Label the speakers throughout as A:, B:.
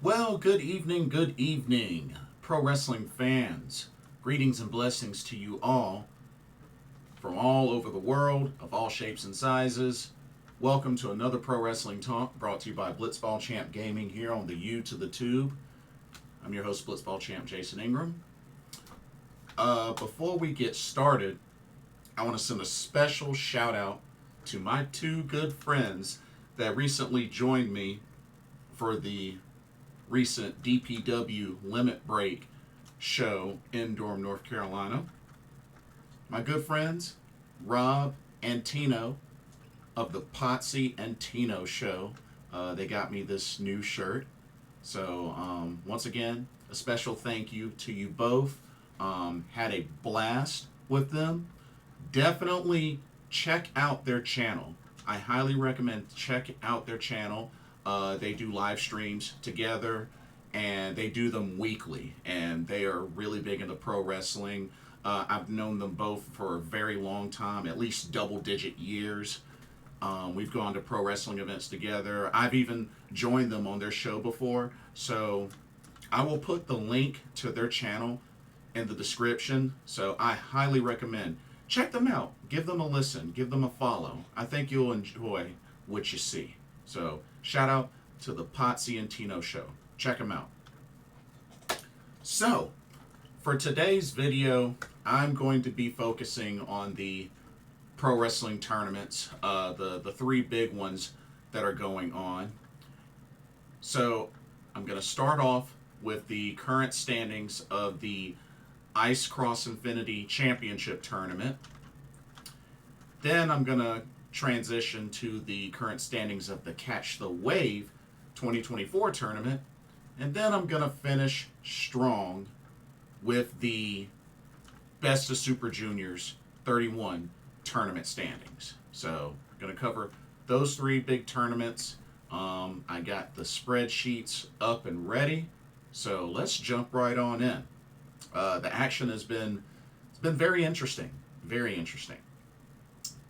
A: Well, good evening, pro wrestling fans. Greetings and blessings to you all from all over the world, of all shapes and sizes. Welcome to another Pro Wrestling Talk brought to you by Blitzball Champ Gaming here on the U to the Tube. I'm your host, Blitzball Champ Jason Ingram. Before we get started, I want to send a special shout out to my two good friends that recently joined me for the recent DPW Limit Break show in Durham, North Carolina. My good friends, Rob and Tino of the Potsy and Tino show. They got me this new shirt. So, once again, a special thank you to you both. Had a blast with them. Definitely check out their channel. I highly recommend check out their channel. They do live streams together, and they do them weekly, and they are really big into pro wrestling. I've known them both for a very long time, at least double-digit years. We've gone to pro wrestling events together. I've even joined them on their show before, so I will put the link to their channel in the description, so I highly recommend. Check them out. Give them a listen. Give them a follow. I think you'll enjoy what you see. So, shout out to the Potsy and Tino show. Check them out. So, for today's video, I'm going to be focusing on the pro wrestling tournaments, the three big ones that are going on. So, I'm going to start off with the current standings of the Ice Cross Infinity Championship Tournament. Then I'm going to transition to the current standings of the Catch the Wave 2024 tournament. And then I'm going to finish strong with the Best of Super Juniors 31 tournament standings. So I'm going to cover those three big tournaments. I got the spreadsheets up and ready. So let's jump right on in. The action has been very interesting. Very interesting.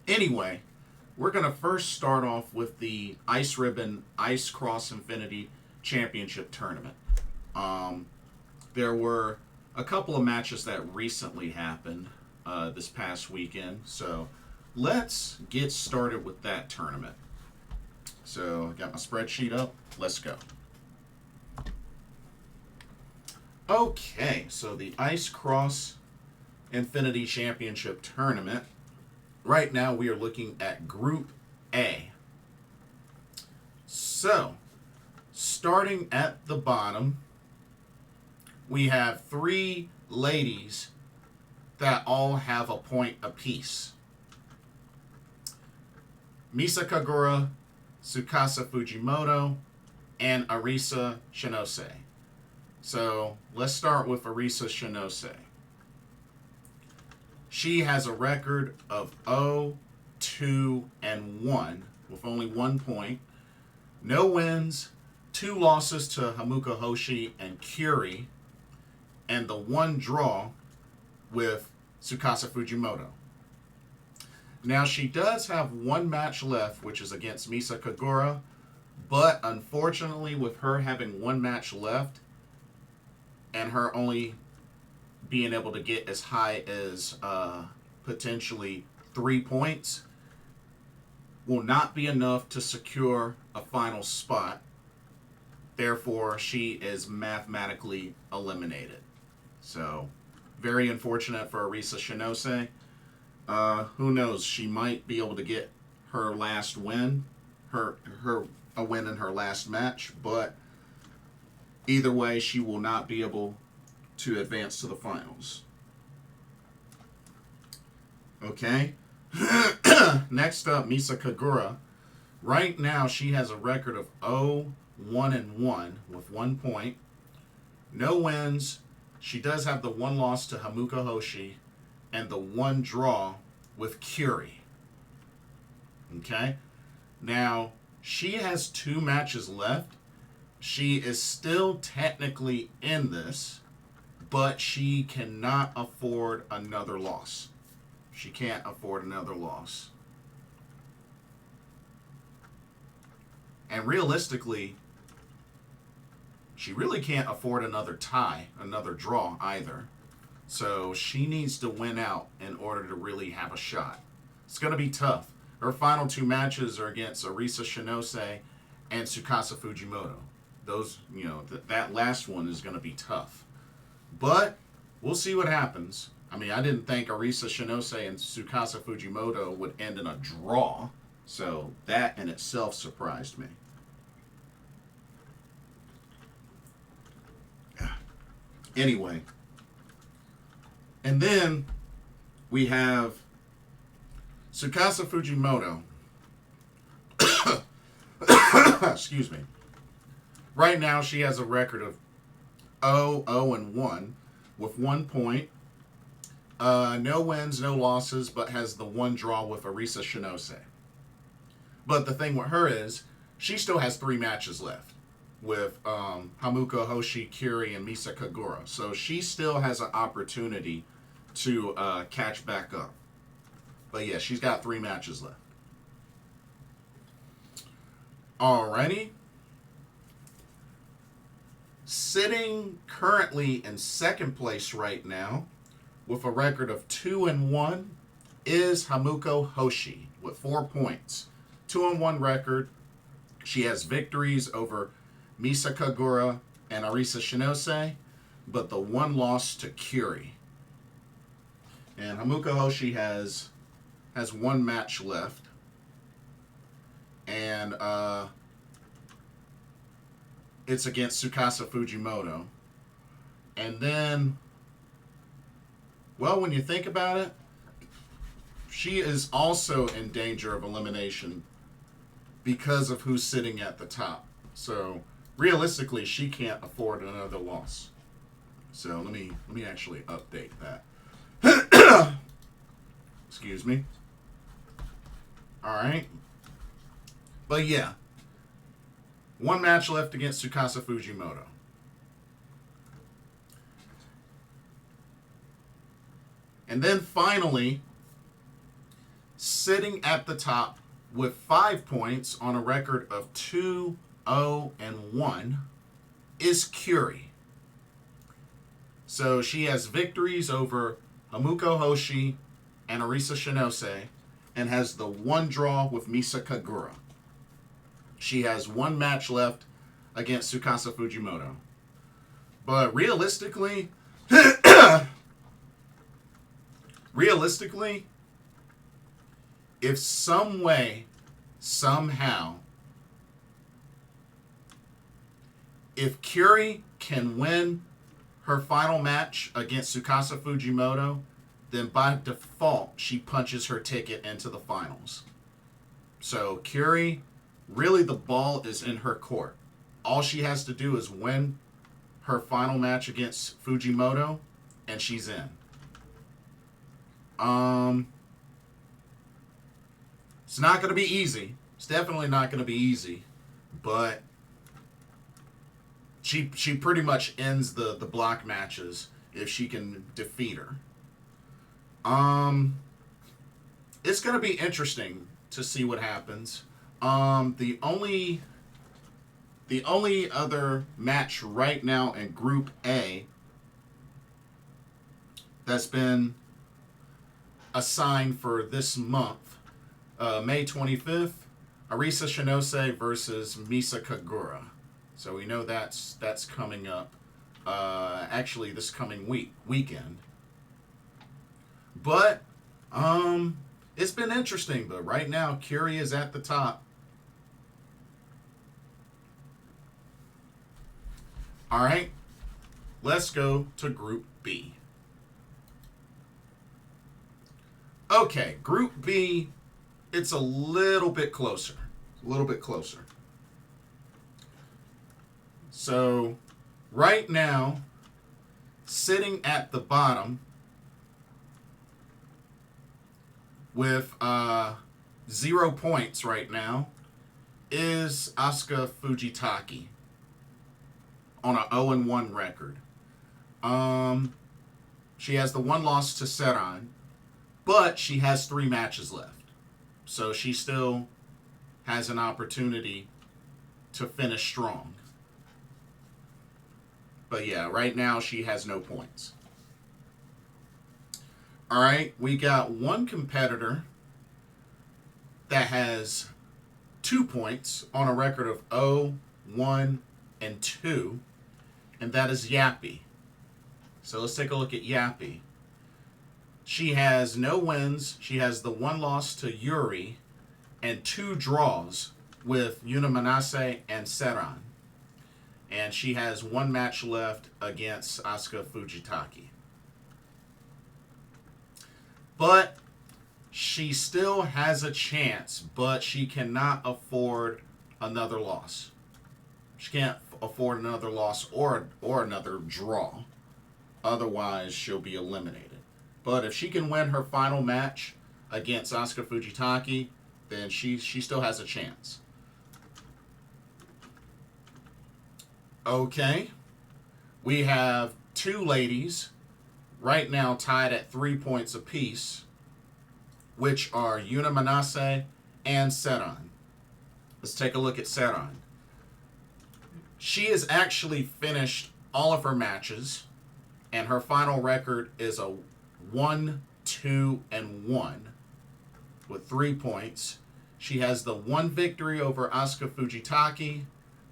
A: Anyway, we're going to first start off with the Ice Ribbon Ice Cross Infinity Championship Tournament. There were a couple of matches that recently happened this past weekend. So let's get started with that tournament. So I got my spreadsheet up. Let's go. Okay, so the Ice Cross Infinity Championship Tournament. Right now we are looking at Group A. So, starting at the bottom, we have three ladies that all have a point apiece. Misa Kagura, Tsukasa Fujimoto, and Arisa Shinose. So, let's start with Arisa Shinose. She has a record of 0, 2, and 1 with only 1 point. No wins, 2 losses to Hamuka Hoshi and Curie, and the 1 draw with Tsukasa Fujimoto. Now, she does have 1 match left, which is against Misa Kagura, but unfortunately, with her having 1 match left, and her only being able to get as high as potentially 3 points, will not be enough to secure a final spot. Therefore, she is mathematically eliminated. So, very unfortunate for Arisa Shinose. Who knows? She might be able to get her last win, a win in her last match, but either way, she will not be able to advance to the finals. Okay. Next up, Misa Kagura. Right now, she has a record of 0, 1, and 1 with 1 point. No wins. She does have the 1 loss to Hamuka Hoshi and the 1 draw with Curie. Okay. Now, she has 2 matches left. She is still technically in this, but she cannot afford another loss. She can't afford another loss. And realistically, she really can't afford another tie, another draw either. So she needs to win out in order to really have a shot. It's going to be tough. Her final two matches are against Arisa Shinose and Tsukasa Fujimoto. Those, that last one is going to be tough. But we'll see what happens. I mean, I didn't think Arisa Shinose and Tsukasa Fujimoto would end in a draw. So that in itself surprised me. Anyway. And then we have Tsukasa Fujimoto. Excuse me. Right now, she has a record of 0-1 with 1 point. No wins, no losses, but has the one draw with Arisa Shinose. But the thing with her is, she still has 3 matches left with Hamuko Hoshi, Kiri, and Misa Kagura. So she still has an opportunity to catch back up. But yeah, she's got 3 matches left. Alrighty. Sitting currently in second place right now with a record of 2-1 is Hamuko Hoshi with 4 points. 2-1 record. She has victories over Misa Kagura and Arisa Shinose, but the one loss to Kiri. And Hamuko Hoshi has 1 match left. And it's against Tsukasa Fujimoto. And then, well, when you think about it, she is also in danger of elimination because of who's sitting at the top. So realistically, she can't afford another loss. So let me actually update that. Excuse me. All right. But yeah, 1 match left against Tsukasa Fujimoto. And then finally, sitting at the top with 5 points on a record of 2-0-1 is Kiri. So she has victories over Hamuko Hoshi and Arisa Shinose and has the 1 draw with Misa Kagura. She has 1 match left against Tsukasa Fujimoto. But realistically, if some way, somehow, if Kiri can win her final match against Tsukasa Fujimoto, then by default, she punches her ticket into the finals. So Kiri, really the ball is in her court. All she has to do is win her final match against Fujimoto, and she's in. It's not going to be easy. It's definitely not going to be easy, but she pretty much ends the block matches if she can defeat her. It's going to be interesting to see what happens. The only other match right now in Group A that's been assigned for this month, May 25th, Arisa Shinose versus Misa Kagura. So we know that's coming up. Actually, this coming weekend. But it's been interesting. But right now, Kiri is at the top. All right, let's go to Group B. Okay, Group B, it's a little bit closer. So, right now, sitting at the bottom with 0 points right now is Asuka Fujitaki on a 0-1 record. She has the 1 loss to Seran, but she has 3 matches left. So she still has an opportunity to finish strong. But yeah, right now she has no points. All right, we got one competitor that has 2 points on a record of 0, 1, and 2, and that is Yappy. So let's take a look at Yappy. She has no wins. She has the 1 loss to Yuri and 2 draws with Yunamanase and Seran. And she has 1 match left against Asuka Fujitaki. But she still has a chance, but she cannot afford another loss. She can't afford another loss or another draw. Otherwise, she'll be eliminated. But if she can win her final match against Asuka Fujitaki, then she still has a chance. Okay. We have 2 ladies right now tied at 3 points apiece, which are Yuna Manase and Seran. Let's take a look at Seran. She has actually finished all of her matches, and her final record is a 1, 2, and 1 with 3 points. She has the 1 victory over Asuka Fujitaki,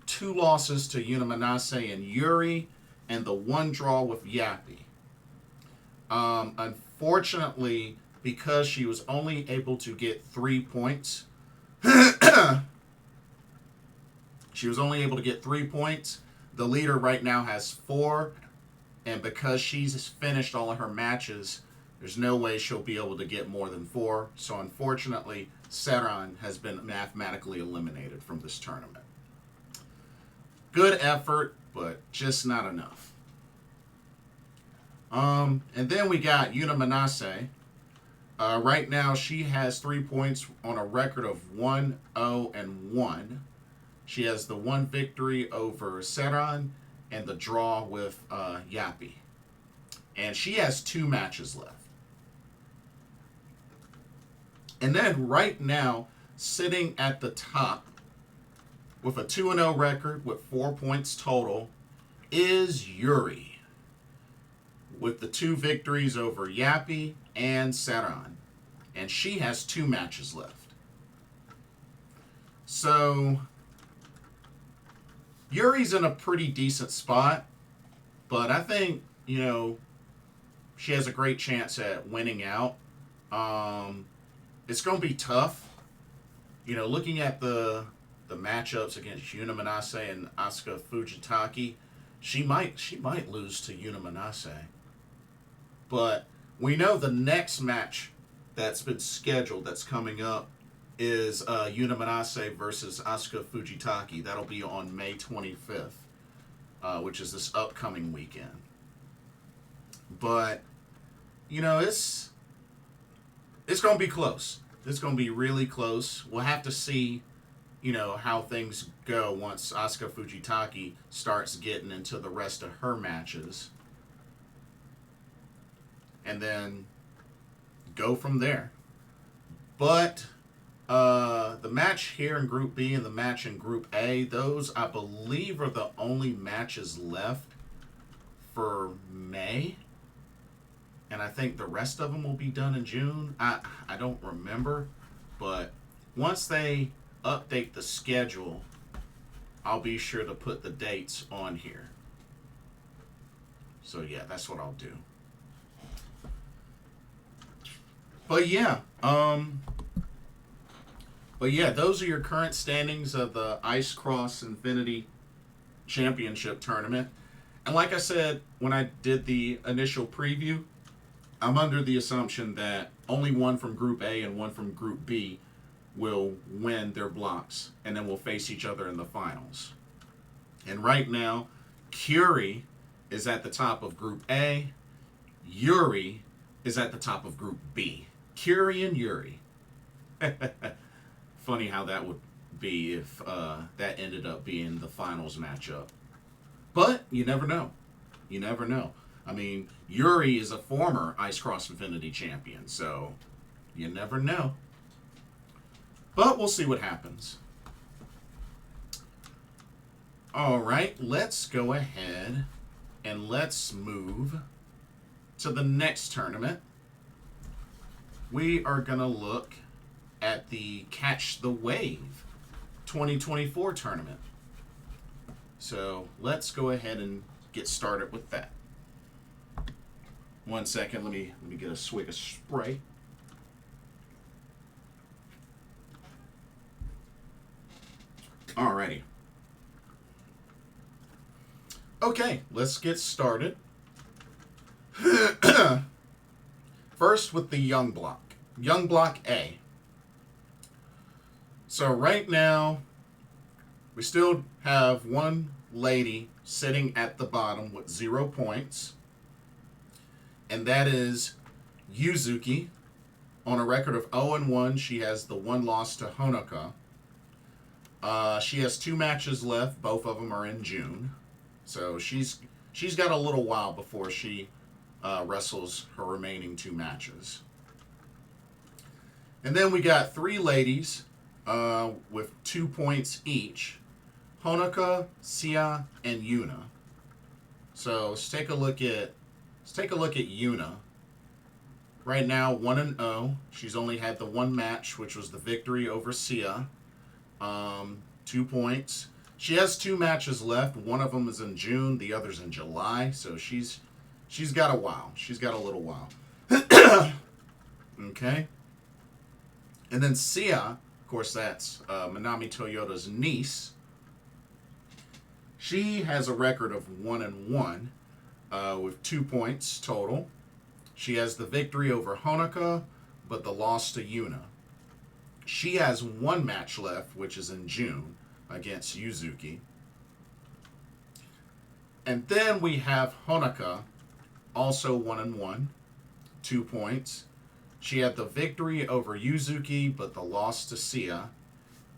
A: 2 losses to Yuna Manase and Yuri, and the 1 draw with Yappy. Unfortunately, because she was only able to get 3 points, the leader right now has 4, and because she's finished all of her matches, there's no way she'll be able to get more than 4. So unfortunately, Seran has been mathematically eliminated from this tournament. Good effort, but just not enough. And then we got Yuna Manase. Right now, she has 3 points on a record of 1, 0, and 1. She has the 1 victory over Seran and the draw with Yappy. And she has 2 matches left. And then right now, sitting at the top with a 2-0 record with 4 points total is Yuri, with the 2 victories over Yappy and Seran. And she has 2 matches left. So Yuri's in a pretty decent spot, but I think, she has a great chance at winning out. It's going to be tough. Looking at the matchups against Yuna Manase and Asuka Fujitaki, she might lose to Yuna Manase. But we know the next match that's been scheduled that's coming up is Yuna Manase versus Asuka Fujitaki. That'll be on May 25th, which is this upcoming weekend. But, it's going to be close. It's going to be really close. We'll have to see, how things go once Asuka Fujitaki starts getting into the rest of her matches. And then go from there. But the match here in Group B and the match in Group A, those, I believe, are the only matches left for May. And I think the rest of them will be done in June. I don't remember. But once they update the schedule, I'll be sure to put the dates on here. So yeah, that's what I'll do. But yeah, those are your current standings of the Ice Cross Infinity Championship Tournament. And like I said, when I did the initial preview, I'm under the assumption that only one from Group A and one from Group B will win their blocks, and then we'll face each other in the finals. And right now, Curie is at the top of Group A. Yuri is at the top of Group B. Curie and Yuri. Funny how that would be if that ended up being the finals matchup. But you never know. You never know. I mean, Yuri is a former Ice Cross Infinity champion, so you never know. But we'll see what happens. All right, let's go ahead And let's move to the next tournament. We are going to look at the Catch the Wave 2024 tournament. So let's go ahead and get started with that. 1 second, let me get a swig of spray. Alrighty. Okay, let's get started. First with the Young Block. Young Block A. So right now, we still have one lady sitting at the bottom with 0 points. And that is Yuzuki. On a record of 0-1, she has the 1 loss to Honoka. She has 2 matches left. Both of them are in June. So she's got a little while before she wrestles her remaining 2 matches. And then we got 3 ladies with 2 points each. Honoka, Sia, and Yuna. So let's take a look at Yuna. Right now, 1-0. She's only had the 1 match, which was the victory over Sia. 2 points. She has 2 matches left. One of them is in June. The other's in July. So she's got a while. She's got a little while. Okay. And then Sia, of course, that's Manami Toyota's niece. She has a record of 1-1 with 2 points total. She has the victory over Honoka, but the loss to Yuna. She has 1 match left, which is in June, against Yuzuki. And then we have Honoka, also 1-1, 2 points. She had the victory over Yuzuki, but the loss to Sia.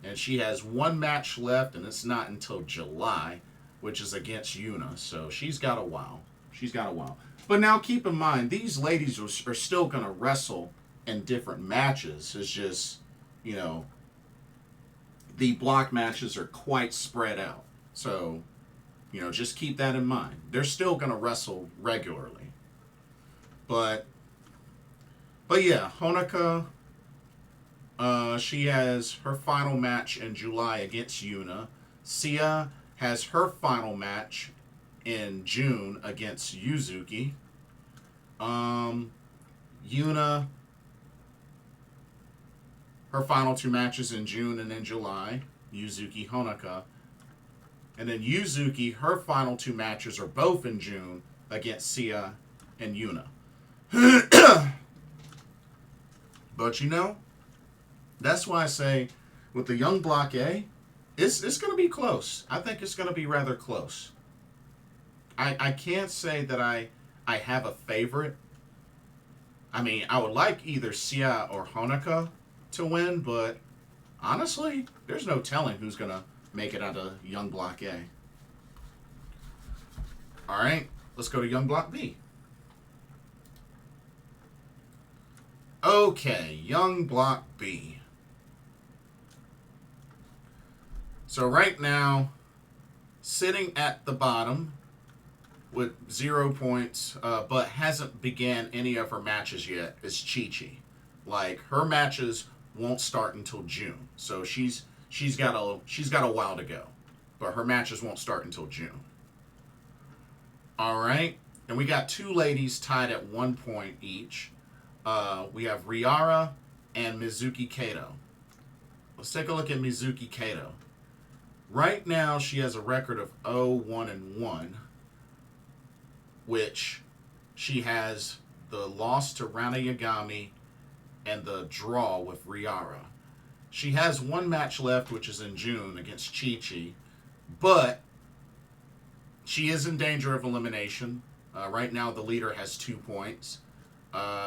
A: And she has 1 match left, and it's not until July, which is against Yuna. So she's got a while. But now keep in mind, these ladies are still going to wrestle in different matches. It's just, the block matches are quite spread out. So, just keep that in mind. They're still going to wrestle regularly. But yeah, Honoka, she has her final match in July against Yuna. Sia has her final match in June against Yuzuki. Yuna, her final 2 matches in June and in July. Yuzuki, Honoka. And then Yuzuki, her final 2 matches are both in June against Sia and Yuna. But that's why I say with the Young Block A, it's going to be close. I think it's going to be rather close. I can't say that I have a favorite. I mean, I would like either Sia or Honoka to win, but honestly, there's no telling who's going to make it out of Young Block A. All right, let's go to Young Block B. Okay, Young Block B. So right now, sitting at the bottom with 0 points, but hasn't began any of her matches yet, is Chi-Chi. Like, her matches won't start until June, so she's got a while to go, but her matches won't start until June. All right, and we got 2 ladies tied at 1 point each. We have Riara and Mizuki Kato. Let's take a look at Mizuki Kato. Right now, she has a record of 0-1-1, which she has the loss to Rana Yagami and the draw with Riara. She has 1 match left, which is in June against Chi-Chi, but she is in danger of elimination. Right now, the leader has 2 points.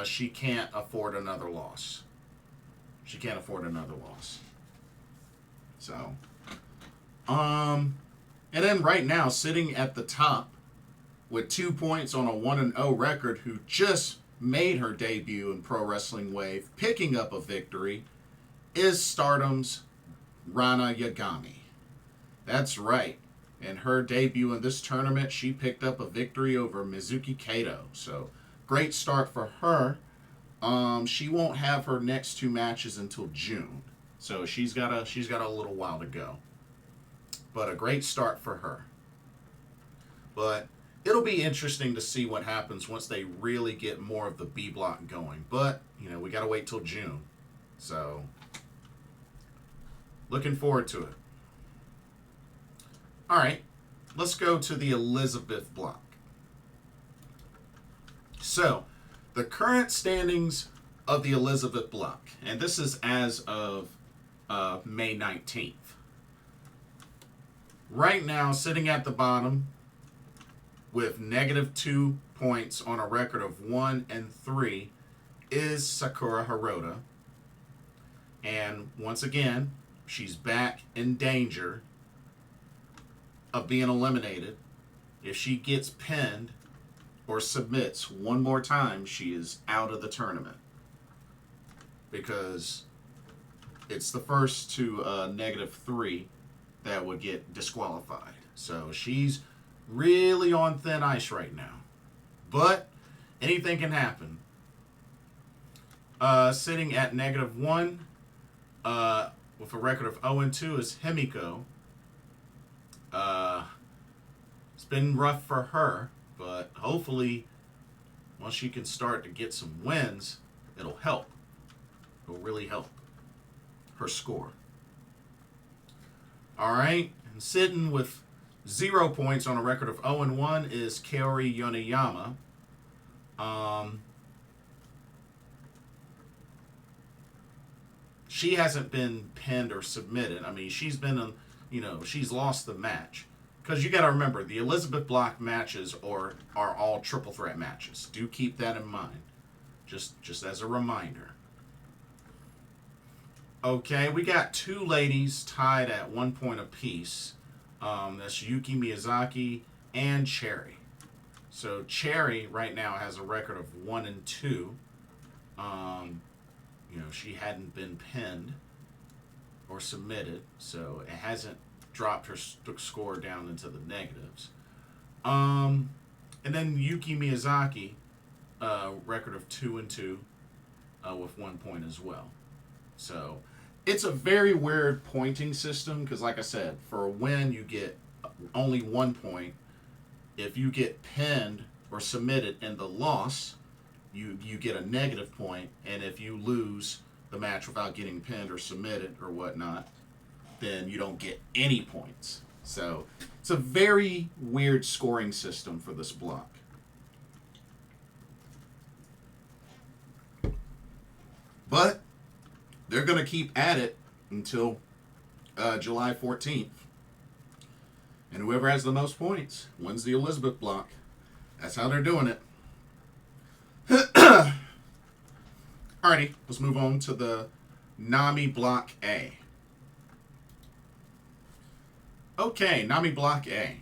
A: She can't afford another loss. So, and then right now, sitting at the top with 2 points on a 1-0 record, who just made her debut in Pro Wrestling Wave, picking up a victory, is Stardom's Rana Yagami. That's right. In her debut in this tournament, she picked up a victory over Mizuki Kato. So, great start for her. She won't have her next two matches until June. So she's got a little while to go. But a great start for her. But it'll be interesting to see what happens once they really get more of the B block going. But, we got to wait till June. So, looking forward to it. All right, let's go to the Elizabeth block. So, the current standings of the Elizabeth block, and this is as of May 19th. Right now, sitting at the bottom with -2 points on a record of 1-3 is Sakura Hirota. And once again, she's back in danger of being eliminated. If she gets pinned or submits one more time, she is out of the tournament. Because it's the first to -3 that would get disqualified. So she's really on thin ice right now. But anything can happen. Sitting at -1 with a record of 0-2 is Himiko. It's been rough for her, but hopefully once she can start to get some wins, it'll help. It'll really help her score. All right, and sitting with 0 points on a record of 0-1 is Kaori Yoneyama. She hasn't been pinned or submitted. I mean, she's been, she's lost the match. Because you got to remember, the Elizabeth block matches are all triple threat matches. Do keep that in mind. Just as a reminder. Okay, we got two ladies tied at 1 point apiece. That's Yuki Miyazaki and Cherry. So Cherry right now has a record of 1-2. She hadn't been pinned or submitted, so it hasn't dropped her score down into the negatives. And then Yuki Miyazaki, record of 2-2 with 1 point as well. So it's a very weird pointing system because, like I said, for a win you get only 1 point. If you get pinned or submitted in the loss, you get a negative point, and if you lose the match without getting pinned or submitted or whatnot, then you don't get any points. So it's a very weird scoring system for this block. But they're going to keep at it until July 14th. And whoever has the most points wins the Elizabeth block. That's how they're doing it. Alrighty, let's move on to the Nami Block A. Okay, Nami Block A.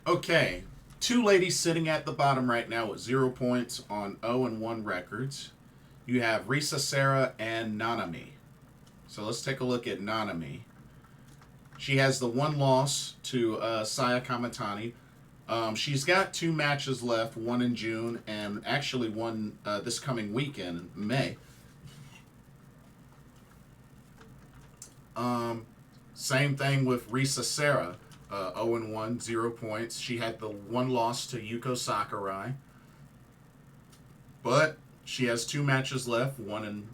A: Okay, two ladies sitting at the bottom right now with 0 points on 0-1 records. You have Risa Sera and Nanami. So let's take a look at Nanami. She has the one loss to Saya Kamatani. She's got 2 matches left, one in June and actually one this coming weekend in May. Same thing with Risa Sera, 0-1, 0 points. She had the one loss to Yuko Sakurai. But she has 2 matches left, one in,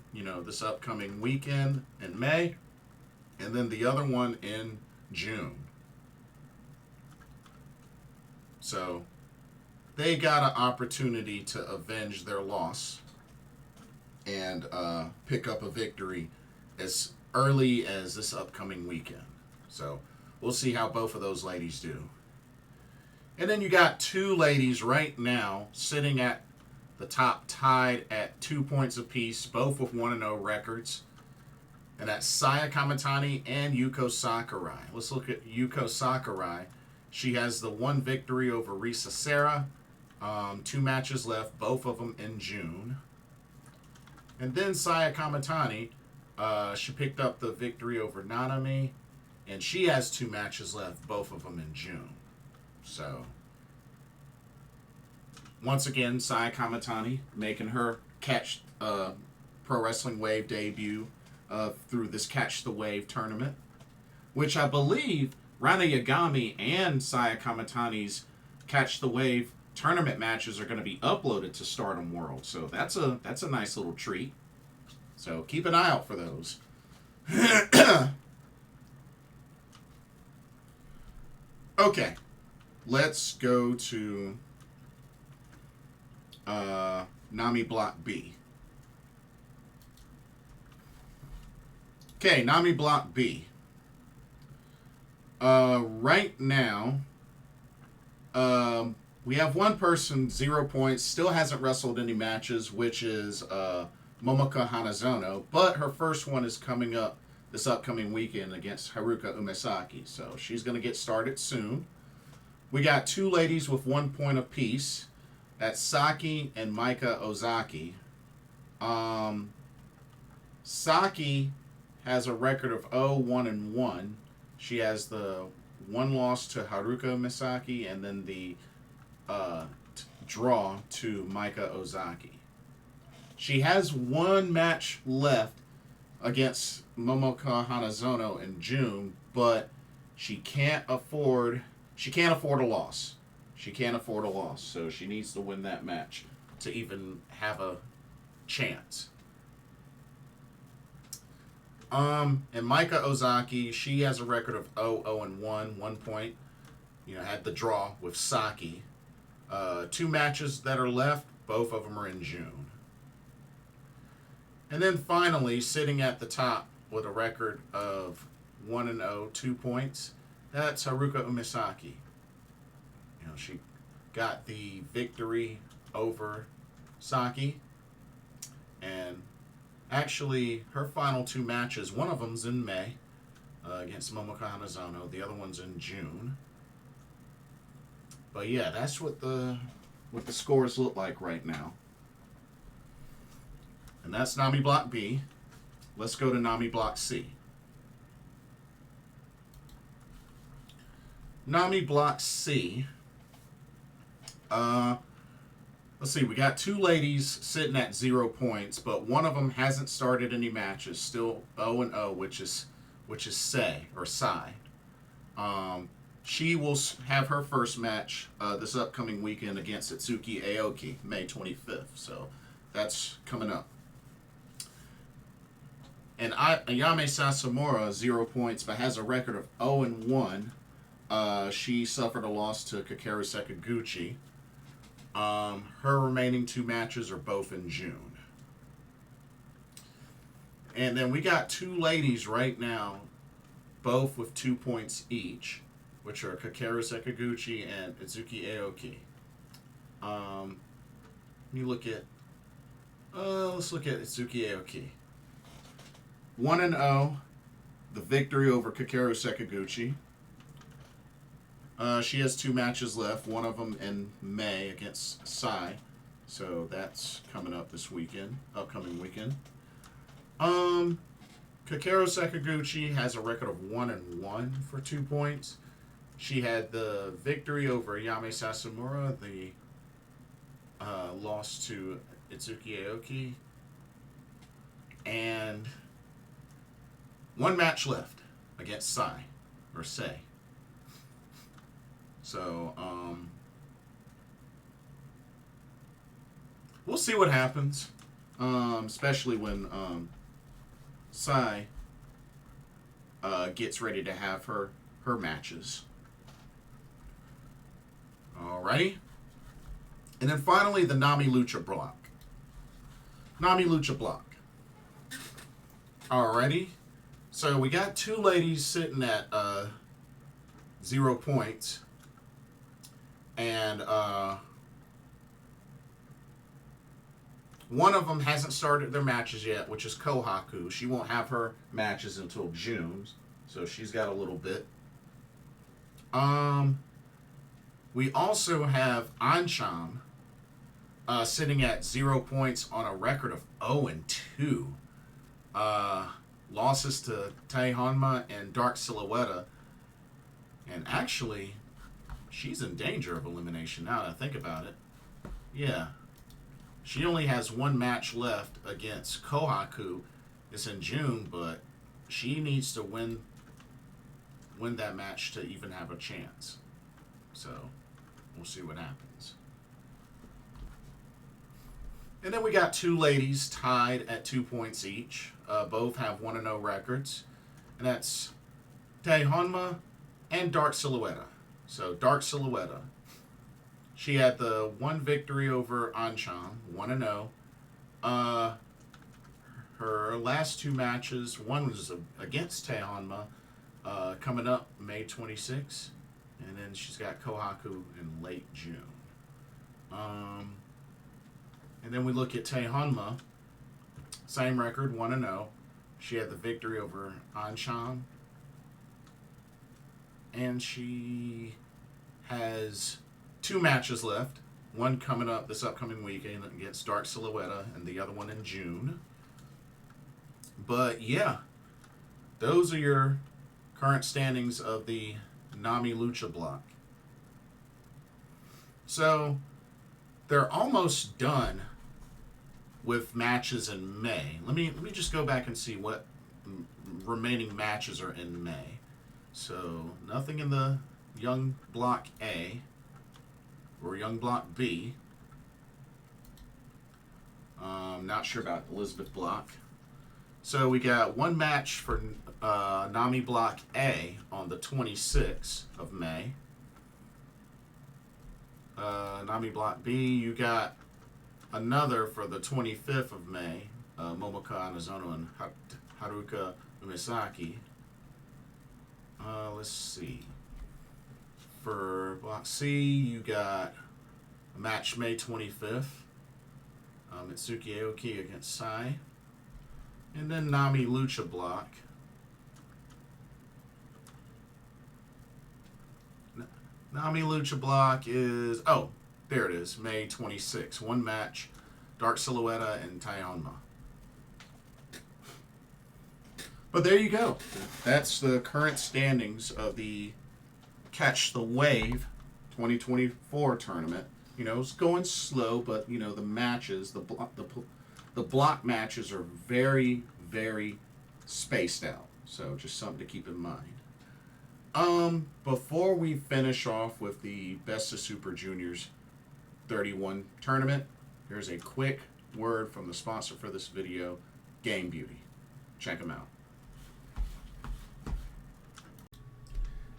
A: this upcoming weekend in May, and then the other one in June. So they got an opportunity to avenge their loss and pick up a victory as early as this upcoming weekend. So we'll see how both of those ladies do. And then you got 2 ladies right now sitting at the top tied at 2 points apiece, both with 1-0 records. And that's Saya Kamatani and Yuko Sakurai. Let's look at Yuko Sakurai. She has the 1 victory over Risa Sera. 2 matches left, both of them in June. And then Saya Kamatani, she picked up the victory over Nanami And she has 2 matches left, both of them in June. So, once again, Sai Kamatani making her Catch Pro Wrestling Wave debut through this Catch the Wave tournament, which I believe Rana Yagami and Saya Kamatani's Catch the Wave tournament matches are going to be uploaded to Stardom World. So that's a nice little treat. So keep an eye out for those. Okay, let's go to Nami Block B. Okay, Nami Block B. Right now, we have one person, 0 points, still hasn't wrestled any matches, which is Momoko Hanazono, but her first one is coming up this upcoming weekend against Haruka Umesaki, so she's going to get started soon. We got 2 ladies with 1 point apiece. That's Saki and Maika Ozaki. Saki has a record of 0-1-1. She has the 1 loss to Haruka Umesaki and then the draw to Maika Ozaki. She has 1 match left against Momoko Hanazono in June, but she can't afford a loss. She can't afford a loss, so she needs to win that match to even have a chance. And Maika Ozaki, she has a record of 0-0-1, 1 point. Had the draw with Saki. 2 matches that are left, both of them are in June. And then finally, sitting at the top with a record of 1-0, 2 points, that's Haruka Umesaki. She got the victory over Saki. And actually, her final 2 matches, one of them's in May against Momoko Hanazono. The other one's in June. But yeah, that's what the scores look like right now. And that's Nami Block B. Let's go to Nami Block C. Nami Block C. Let's see. We got 2 ladies sitting at 0 points, but one of them hasn't started any matches. Still 0-0, which is Sai. She will have her first match this upcoming weekend against Itsuki Aoki, May 25th. So that's coming up. And Ayame Sasamura, 0 points, but has a record of 0-1. She suffered a loss to Kakeru Sakaguchi. Her remaining 2 matches are both in June. And then we got 2 ladies right now, both with 2 points each, which are Kakeru Sakaguchi and Itsuki Aoki. Let's look at Itsuki Aoki. 1-0, the victory over Kakeru Sakaguchi. She has 2 matches left, one of them in May against Sai. So that's coming up this upcoming weekend. Kakeru Sakaguchi has a record of 1-1 for 2 points. She had the victory over Ayame Sasamura, the loss to Itsuki Aoki, and 1 match left against Sai. So, we'll see what happens, especially when Sai gets ready to have her matches. Alrighty. And then finally, the Nami Lucha Block. Alrighty. So we got 2 ladies sitting at 0 points. And one of them hasn't started their matches yet, which is Kohaku. She won't have her matches until June, so she's got a little bit. We also have Ancham sitting at 0 points on a record of 0-2. losses to Tae Honma and Dark Silhouette. And actually, she's in danger of elimination now that I think about it. Yeah. She only has one match left against Kohaku. It's in June, but she needs to win that match to even have a chance. So, we'll see what happens. And then we got two ladies tied at 2 points each. Both have 1-0 records. And that's Tae Honma and Dark Silhouette. So, Dark Silhouette. She had the one victory over Anchan, 1-0. Her last two matches, one was against Tae Honma, coming up May 26th. And then she's got Kohaku in late June. And then we look at Tae Honma, same record, 1-0. She had the victory over Anchan. And she has two matches left. One coming up this upcoming weekend against Dark Silhouette, and the other one in June. But yeah, those are your current standings of the Nami Lucha block. So they're almost done with matches in May. Let me just go back and see what remaining matches are in May. So nothing in the Young Block A or Young Block B. Not sure about Elizabeth Block. So we got one match for Nami Block A on the 26th of May. Nami Block B, you got another for the 25th of May. Momoka Anazono and Haruka Umesaki. Let's see. For Block C, you got a match May 25th. Mitsuki Aoki against Sai. And then Nami Lucha block. Nami Lucha block is, oh, there it is, May 26th. One match, Dark Silhouette and Tae Honma. But there you go. That's the current standings of the Catch the Wave 2024 tournament. You know, it's going slow, but, you know, the matches, the block matches are very, very spaced out. So just something to keep in mind. Before we finish off with the Best of Super Juniors 31 tournament, here's a quick word from the sponsor for this video, Game Beauty. Check them out.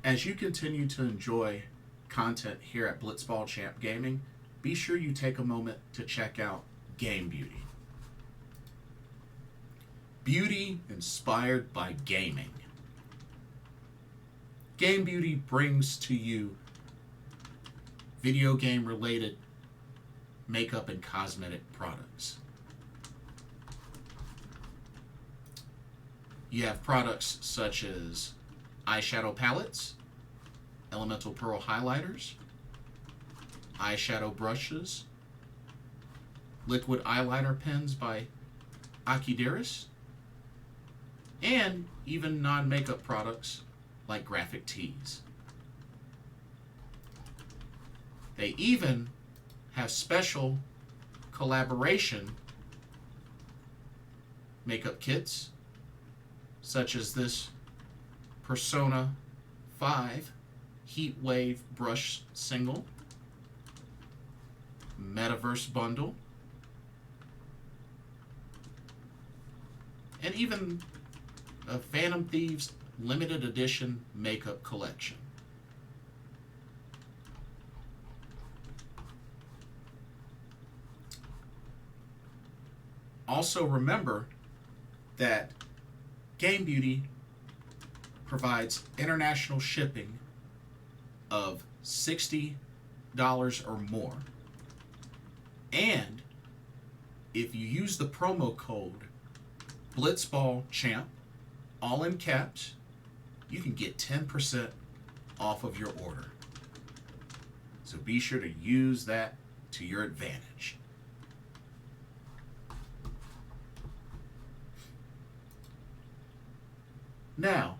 A: As you continue to enjoy content here at Blitzball Champ Gaming, be sure you take a moment to check out Game Beauty. Beauty inspired by gaming. Game Beauty brings to you video game related makeup and cosmetic products. You have products such as eyeshadow palettes, elemental pearl highlighters, eyeshadow brushes, liquid eyeliner pens by Akideris, and even non-makeup products like graphic tees. They even have special collaboration makeup kits, such as this Persona 5 Heat Wave Brush Single, Metaverse Bundle, and even a Phantom Thieves limited edition makeup collection. Also remember that Game Beauty provides international shipping of $60 or more. And if you use the promo code BlitzballChamp, all in caps, you can get 10% off of your order. So be sure to use that to your advantage. Now,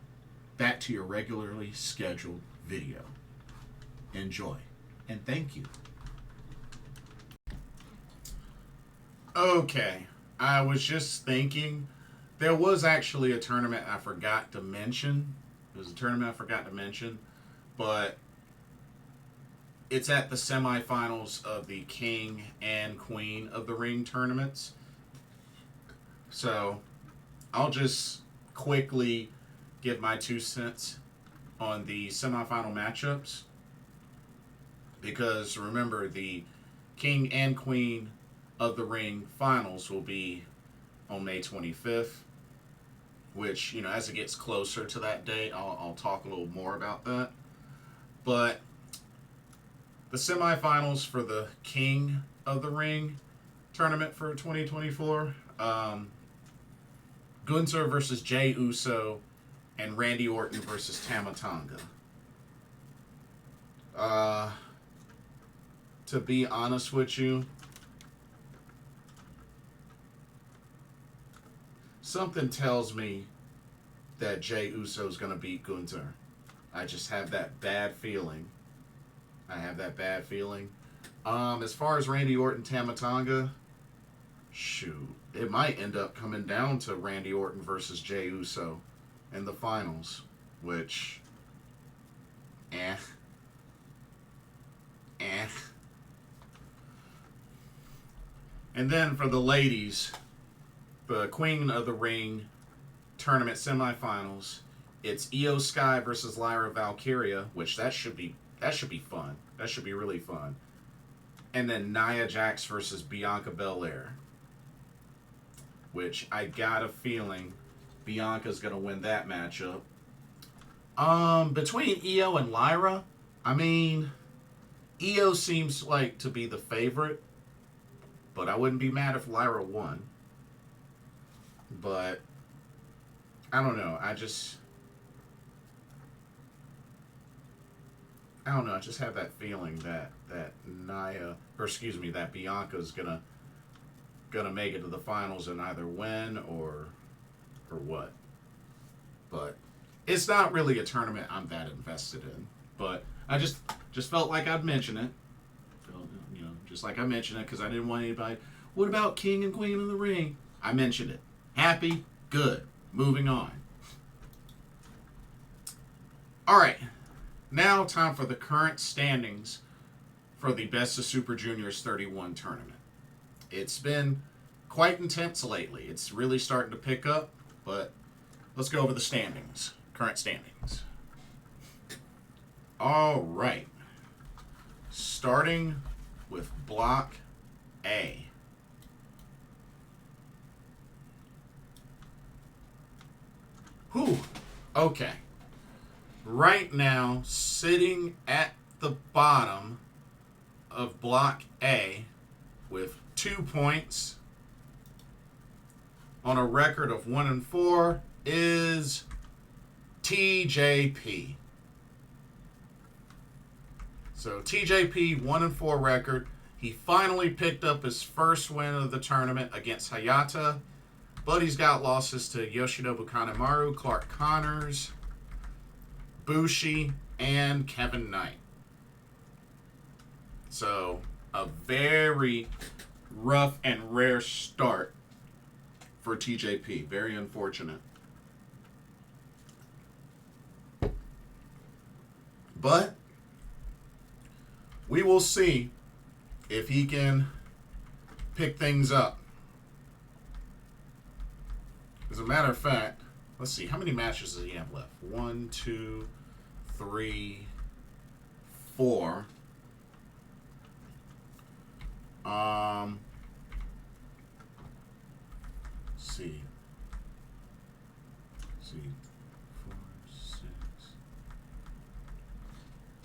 A: back to your regularly scheduled video. Enjoy, and thank you. Okay, I was just thinking, there was actually a tournament I forgot to mention. There's a tournament I forgot to mention, but it's at the semifinals of the King and Queen of the Ring tournaments. So I'll just quickly give my 2 cents on the semifinal matchups. Because remember, the King and Queen of the Ring finals will be on May 25th. Which, you know, as it gets closer to that date, I'll talk a little more about that. But the semifinals for the King of the Ring tournament for 2024, Gunther versus Jey Uso and Randy Orton versus Tama Tonga. To be honest with you, something tells me that Jey Uso's going to beat Gunther. I just have that bad feeling. As far as Randy Orton, Tama Tonga, shoot, it might end up coming down to Randy Orton versus Jey Uso in the finals, which, And then for the ladies, the Queen of the Ring tournament semifinals, it's Io Sky versus Lyra Valkyria, which that should be fun. That should be really fun. And then Nia Jax versus Bianca Belair, which I got a feeling Bianca's gonna win that matchup. Between Io and Lyra, I mean, Io seems like to be the favorite, but I wouldn't be mad if Lyra won. But I don't know. I just have that feeling that that Bianca's gonna make it to the finals and either win or what. But it's not really a tournament I'm that invested in. But I just felt like I'd mention it. You know, just like I mentioned it because I didn't want anybody. What about King and Queen of the Ring? I mentioned it. Happy, good. Moving on. All right. Now time for the current standings for the Best of Super Juniors 31 tournament. It's been quite intense lately. It's really starting to pick up, but let's go over the standings. Current standings. All right. Starting with Block A. Whew. Okay. Right now, sitting at the bottom of Block A with 2 points on a record of 1-4 is TJP. So TJP 1-4 record. He finally picked up his first win of the tournament against Hayata, but he's got losses to Yoshinobu Kanemaru, Clark Connors, Bushi, and Kevin Knight. So a very rough and rare start for TJP. Very unfortunate. But we will see if he can pick things up. As a matter of fact, let's see, how many matches does he have left? 1, 2, 3, 4. Let's see. 4, 6.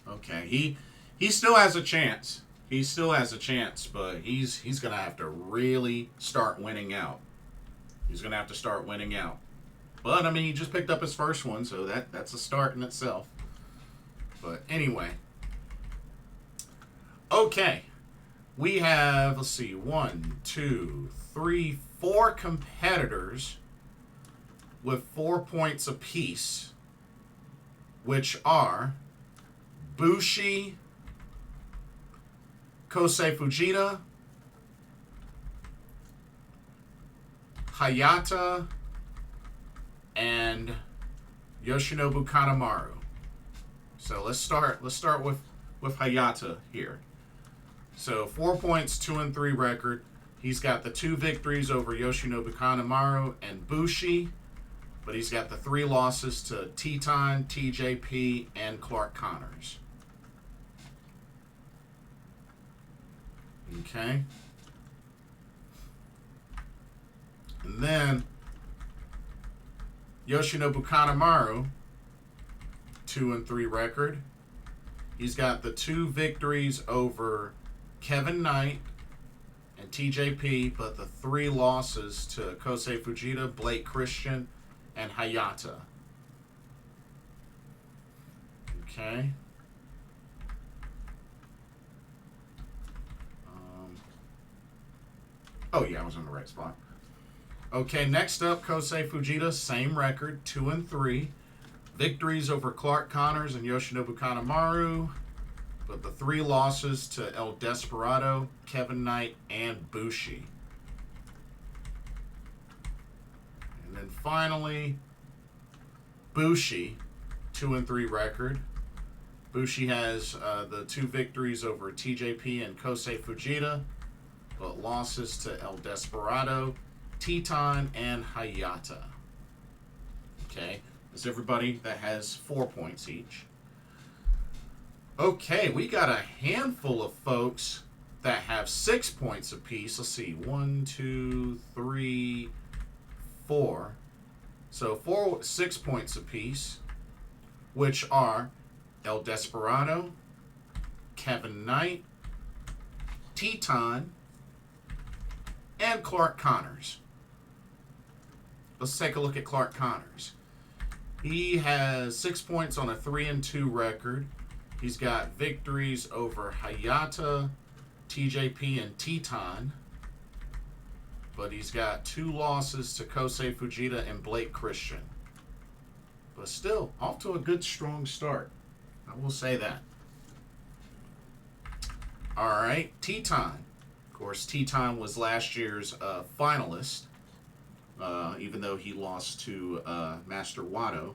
A: Okay, he still has a chance. He still has a chance, but he's gonna have to really start winning out. He's gonna have to start winning out. But I mean, he just picked up his first one, so that's a start in itself. But anyway, okay, we have, let's see, 1, 2, 3, 4 competitors with 4 points apiece, which are Bushi, Kosei Fujita, Hayata, and Yoshinobu Kanemaru. So let's start with Hayata here. So 4 points, 2-3 record. He's got the 2 victories over Yoshinobu Kanemaru and Bushi, but he's got the 3 losses to Teton, TJP, and Clark Connors. Okay. And then Yoshinobu Kanemaru, 2-3 record. He's got the 2 victories over Kevin Knight and TJP, but the 3 losses to Kosei Fujita, Blake Christian, and Hayata. Okay. Oh yeah, I was in the right spot. Okay, next up, Kosei Fujita, same record, 2-3. Victories over Clark Connors and Yoshinobu Kanemaru, but the 3 losses to El Desperado, Kevin Knight, and Bushi. And then finally, Bushi, 2-3 record. Bushi has the 2 victories over TJP and Kosei Fujita, but losses to El Desperado, Teton, and Hayata. Okay, that's everybody that has 4 points each. Okay, we got a handful of folks that have 6 points apiece. Let's see, 1, 2, 3, 4. So 6 points apiece, which are El Desperado, Kevin Knight, Teton, and Clark Connors. Let's take a look at Clark Connors. He has 6 points on a 3-2 record. He's got victories over Hayata, TJP, and Teton, but he's got 2 losses to Kosei Fujita and Blake Christian. But still, off to a good, strong start. I will say that. All right, Teton. Of course, Teton was last year's finalist, even though he lost to Master Watto.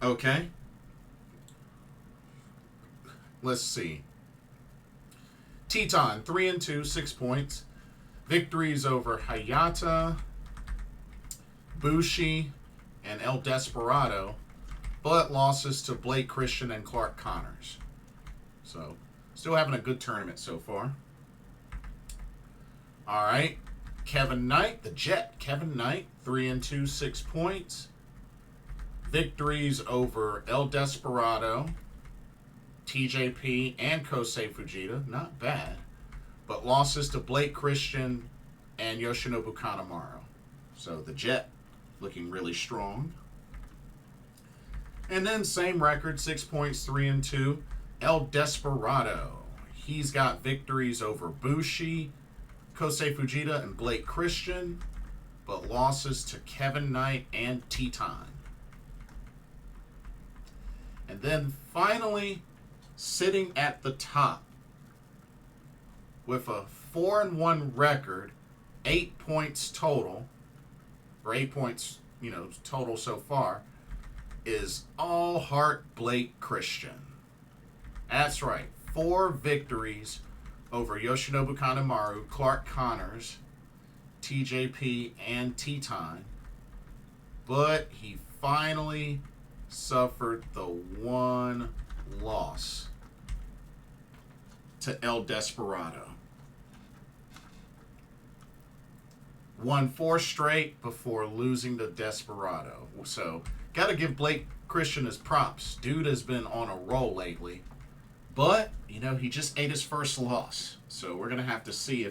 A: Okay. Let's see. Teton, 3-2, 6 points. Victories over Hayata, Bushi, and El Desperado, but losses to Blake Christian and Clark Connors. So, still having a good tournament so far. All right. Kevin Knight, the Jet. Kevin Knight, 3-2, 6 points. Victories over El Desperado, TJP, and Kosei Fujita. Not bad. But losses to Blake Christian and Yoshinobu Kanemaru. So the Jet looking really strong. And then same record, 6 points, 3-2. El Desperado. He's got victories over Bushi, Kosei Fujita, and Blake Christian, but losses to Kevin Knight and Teton. And then finally, sitting at the top with a 4-1 record, 8 points total, or 8 points, total so far, is All Heart Blake Christian. That's right, 4 victories over Yoshinobu Kanemaru, Clark Connors, TJP, and Teton, but he finally suffered the 1 loss to El Desperado. Won 4 straight before losing to Desperado. So, got to give Blake Christian his props. Dude has been on a roll lately. But, he just ate his first loss. So, we're going to have to see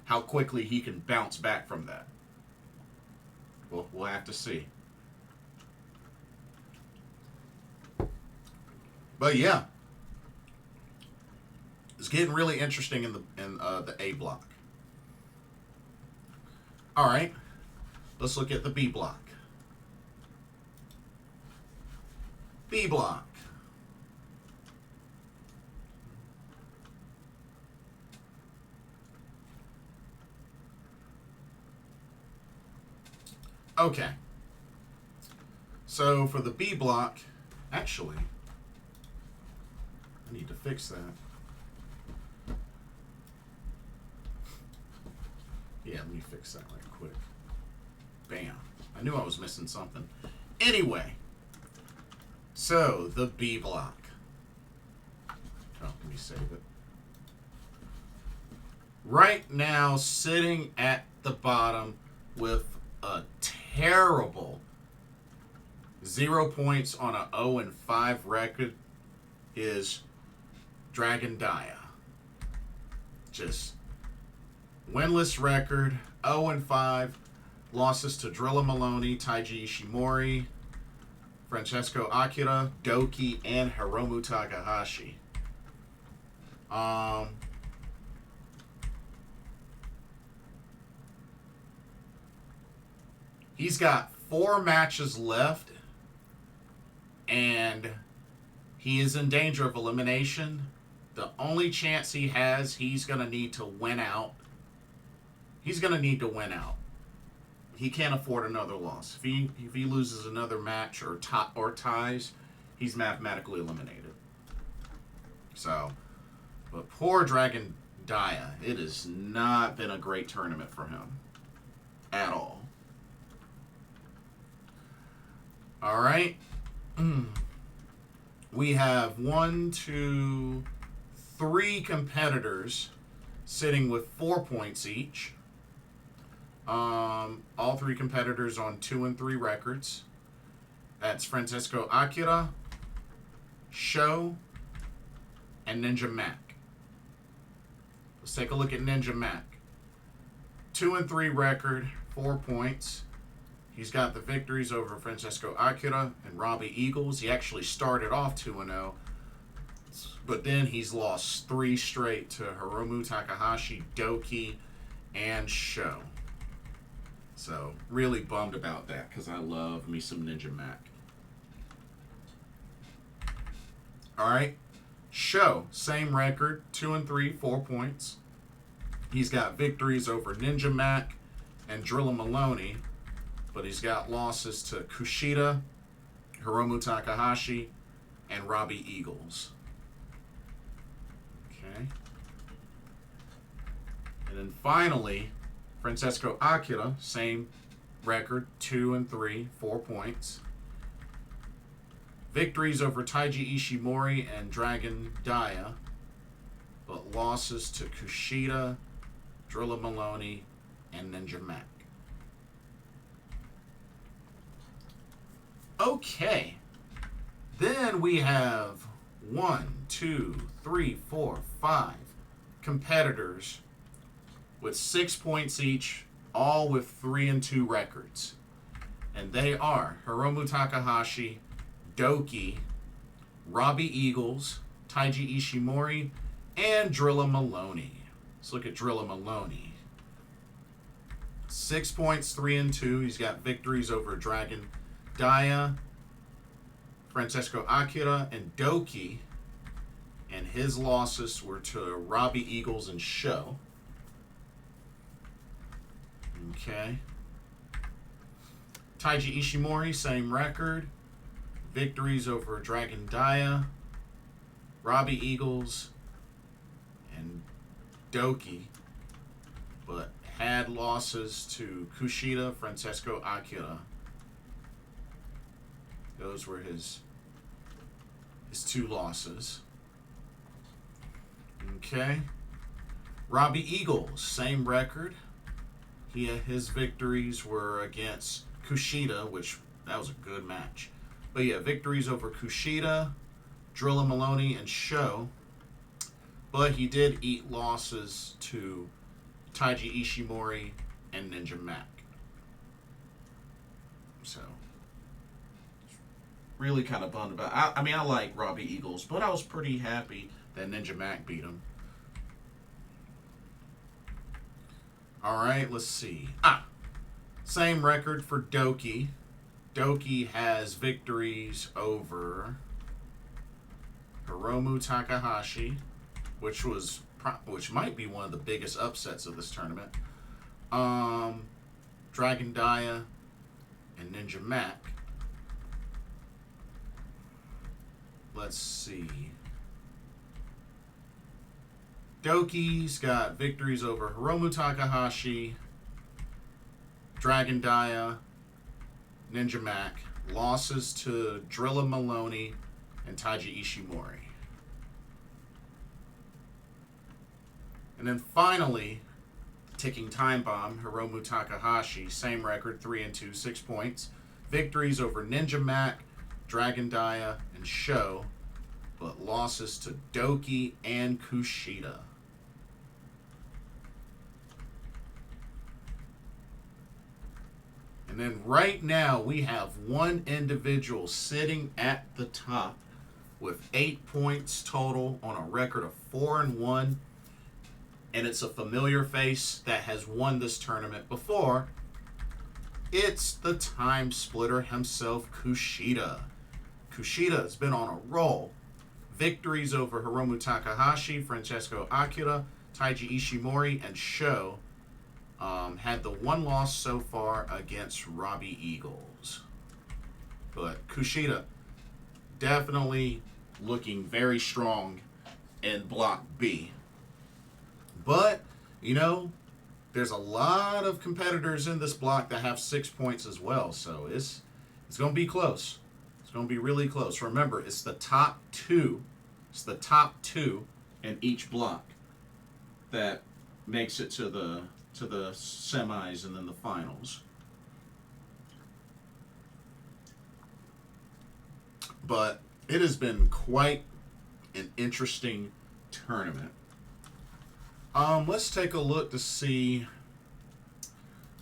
A: how quickly he can bounce back from that. We'll have to see. But yeah, It's getting really interesting in the A block. All right, let's look at the B block. B block. Okay. So for the B block, actually, I need to fix that. Yeah, let me fix that right quick. Bam. I knew I was missing something. Anyway, so the B block. Oh, let me save it. Right now, sitting at the bottom with a terrible 0 points on a 0-5 record is Dragon Dia. Just winless record, 0-5, losses to Drilla Maloney, Taiji Ishimori, Francesco Akira, Doki, and Hiromu Takahashi. He's got 4 matches left, and he is in danger of elimination. The only chance he has, he's going to need to win out. He's going to need to win out. He can't afford another loss. If he loses another match or ties, he's mathematically eliminated. So, but poor Dragon Dia, it has not been a great tournament for him at all. All right. We have 1, 2, 3 competitors sitting with 4 points each. All 3 competitors on 2-3 records. That's Francesco Akira, Sho, and Ninja Mac. Let's take a look at Ninja Mac. 2-3 record, 4 points. He's got the victories over Francesco Akira and Robbie Eagles. He actually started off 2-0, but then he's lost 3 straight to Hiromu Takahashi, Doki, and Sho. So, really bummed about that because I love me some Ninja Mac. All right. Sho, same record, 2-3, 4 points. He's got victories over Ninja Mac and Drilla Maloney, but he's got losses to Kushida, Hiromu Takahashi, and Robbie Eagles. Okay. And then finally, Francesco Akira, same record, 2-3, 4 points. Victories over Taiji Ishimori and Dragon Dia, but losses to Kushida, Drilla Maloney, and Ninja Mac. Okay. Then we have 1, 2, 3, 4, 5 competitors with 6 points each, all with 3-2 records. And they are Hiromu Takahashi, Doki, Robbie Eagles, Taiji Ishimori, and Drilla Maloney. Let's look at Drilla Maloney. 6 points, 3-2. He's got victories over Dragon Dia, Francesco Akira, and Doki. And his losses were to Robbie Eagles and Sho. Okay. Taiji Ishimori, same record. Victories over Dragon Dia, Robbie Eagles, and Doki, but had losses to Kushida, Francesco Akira. Those were his 2 losses. Okay. Robbie Eagles, same record. His victories were against Kushida, which that was a good match. But yeah, victories over Kushida, Drilla Maloney, and Sho. But he did eat losses to Taiji Ishimori and Ninja Mac. So, really kind of bummed about it. I mean, I like Robbie Eagles, but I was pretty happy that Ninja Mac beat him. All right, let's see. Same record for Doki. Doki has victories over Hiromu Takahashi, which might be one of the biggest upsets of this tournament. Dragon Dia and Ninja Mac. Let's see. Doki's got victories over Hiromu Takahashi, Dragon Dia, Ninja Mac, losses to Drilla Maloney and Taiji Ishimori. And then finally, ticking time bomb, Hiromu Takahashi, same record, 3-2, 6 points. Victories over Ninja Mac, Dragon Dia, and Sho, but losses to Doki and Kushida. And then right now we have one individual sitting at the top with 8 points total on a record of 4-1. And it's a familiar face that has won this tournament before. It's the time splitter himself, Kushida. Kushida has been on a roll. Victories over Hiromu Takahashi, Francesco Akira, Taiji Ishimori, and Sho. Had the one loss so far against Robbie Eagles. But Kushida definitely looking very strong in Block B. But, you know, there's a lot of competitors in this block that have 6 points as well. So it's going to be close. It's going to be really close. Remember, it's the top two. It's the top two in each block that makes it to the semis and then the finals. But it has been quite an interesting tournament. Let's take a look to see.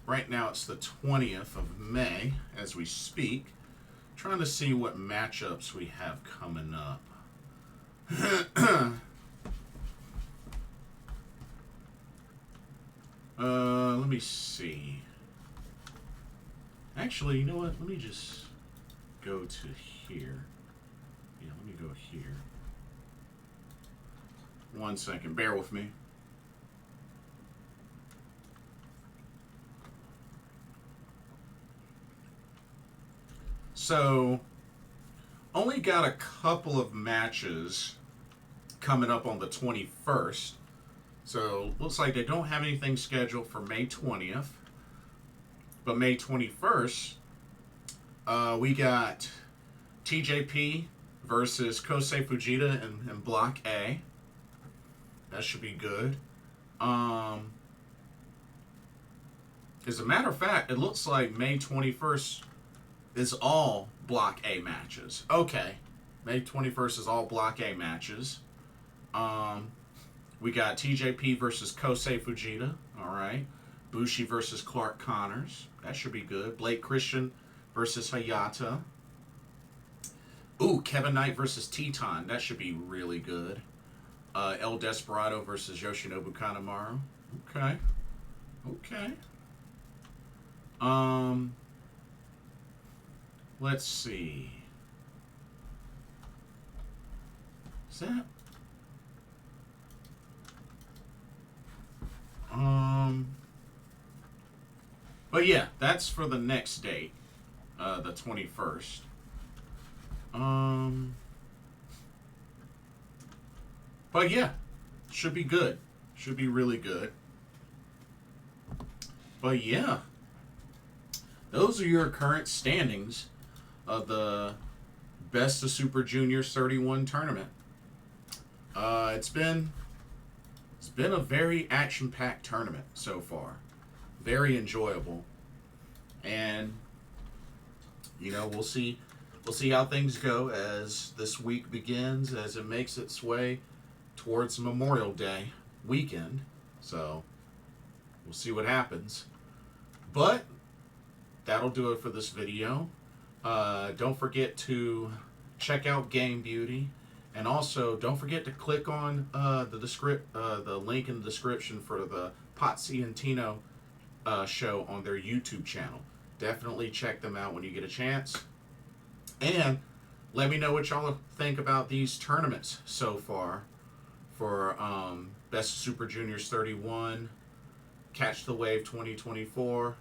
A: Right now it's the 20th of May as we speak. Trying to see what matchups we have coming up. Let me see. Actually, you know what? Let me just go to here. Yeah, let me go here. 1 second. Bear with me. So, only got a couple of matches coming up on the 21st. So, looks like they don't have anything scheduled for May 20th. But May 21st, we got TJP versus Kosei Fujita in Block A. That should be good. As a matter of fact, it looks like May 21st is all Block A matches. Okay. May 21st is all Block A matches. We got TJP versus Kosei Fujita. All right. Bushi versus Clark Connors. That should be good. Blake Christian versus Hayata. Ooh, Kevin Knight versus Teton. That should be really good. El Desperado versus Yoshinobu Kanemaru. Okay. Okay. Let's see. Is that? But yeah, that's for the next date, the 21st. But yeah, should be good. Should be really good. But yeah, those are your current standings of the Best of Super Juniors 31 tournament. It's been a very action-packed tournament so far. Very enjoyable. And you know, we'll see how things go as this week begins, as it makes its way towards Memorial Day weekend. So we'll see what happens. But that'll do it for this video. Don't forget to check out Game Beauty, and also don't forget to click on the link in the description for the Pozzi and Tino show on their YouTube channel. Definitely check them out when you get a chance. And let me know what y'all think about these tournaments so far for Best Super Juniors 31, Catch the Wave 2024,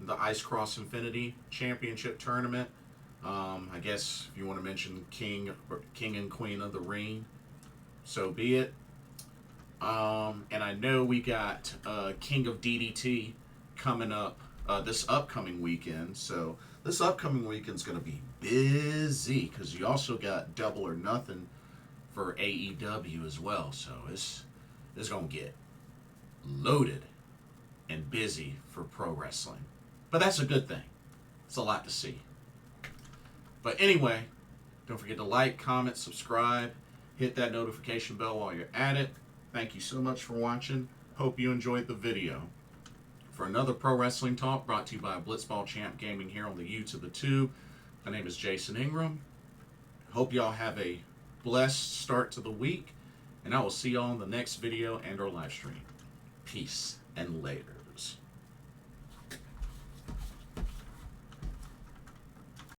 A: the Ice Cross Infinity Championship Tournament. I guess if you want to mention King and Queen of the Ring, so be it. And I know we got King of DDT coming up this upcoming weekend. So this upcoming weekend's going to be busy because you also got Double or Nothing for AEW as well. So it's going to get loaded and busy for pro wrestling. But that's a good thing. It's a lot to see. But anyway, don't forget to like, comment, subscribe, hit that notification bell while you're at it. Thank you so much for watching. Hope you enjoyed the video. For another Pro Wrestling Talk brought to you by Blitzball Champ Gaming here on the YouTube the Tube, my name is Jason Ingram. Hope y'all have a blessed start to the week, and I will see y'all in the next video and or live stream. Peace and laters.